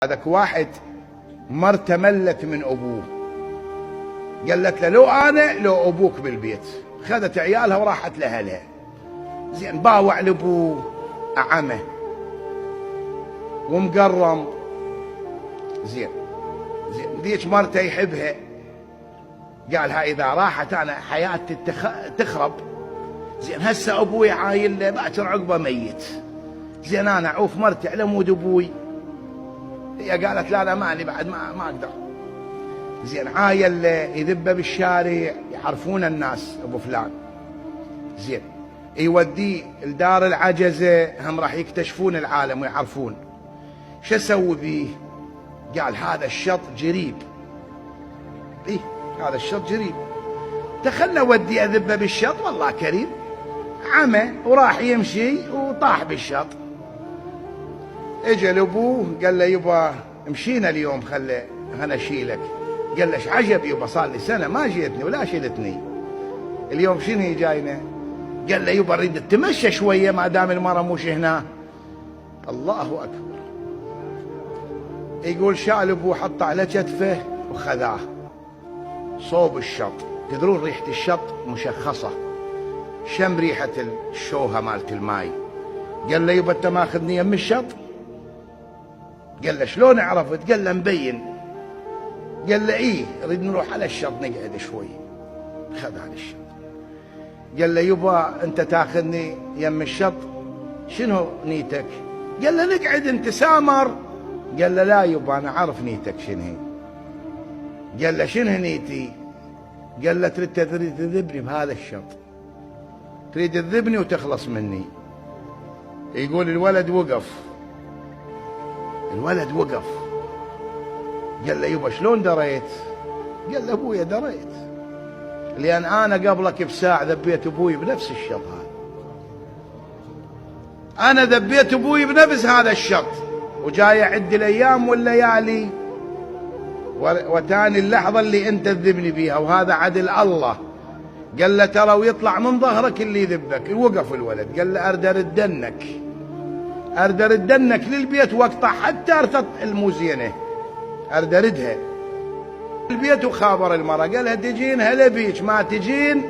هذاك واحد مرته ملت من ابوه، قالت له لو انا لو ابوك بالبيت، خذت عيالها وراحت لاهلها. زين باوع لابوه اعمه ومقرم. زين ذيك مرته يحبها، قالها اذا راحت انا حياتي تخرب. زين هسه ابوي عايل له باكر عقبه ميت، زين انا اعوف مرتي على مود ابوي. هي قالت لا انا ماني بعد ما اقدر. زين عايل يذبه بالشارع يعرفون الناس ابو فلان. زين يوديه لدار العجزه، هم راح يكتشفون العالم ويعرفون. شو اسوي بيه؟ قال هذا الشط جريب. ايه هذا الشط جريب، تخلى ودي اذبه بالشط. والله كريم عمى وراح يمشي وطاح بالشط. اجى لابوه قال له يبا مشينا اليوم، خلي انا اشيلك. قال له ايش عجب يبا، صار لي سنه ما جيتني ولا شلتني، اليوم شنو هي جاينا؟ قال له يبا اريد اتمشى شويه ما دام المره مش هنا. الله اكبر. يقول شال ابوه حطه على كتفه وخذاه صوب الشط. تدرون ريحه الشط مشخصه، شم ريحه الشوهه مالت الماي. قال له يبا انت ماخذني يم الشط؟ قال له شلون عرفت؟ قال له مبين. قال له ايه نريد نروح على الشط نقعد شوي. خذ على الشط. قال له يبا انت تاخذني يم الشط شنو نيتك؟ قال له نقعد نتسامر. قال له لا يبا انا عارف نيتك شنو هي. قال له شنو نيتي؟ قال له تريد تذبني بهذا الشط، تريد تذبني وتخلص مني. يقول الولد وقف، الولد وقف. قال له يبا شلون دريت؟ قال له ابويا دريت لان انا قبلك بساعه ذبيت ابوي بنفس الشط هذا. انا ذبيت ابوي بنفس هذا الشط وجاي اعد الايام والليالي وتاني اللحظه اللي انت تذبني بيها، وهذا عدل الله. قال له ترى ويطلع من ظهرك اللي يذبك. وقف الولد قال له اردر الدنك، اردر الدنك للبيت واقطع حتى ارتط الموزينه، اردردها البيت. وخابر المراه قال لها تجين هلا بيك، ما تجين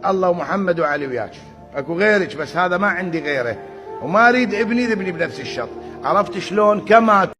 الله ومحمد وعلي وياك، اكو غيرك بس هذا ما عندي غيره، وما اريد ابني ذبني بنفس الشط. عرفت شلون؟ كما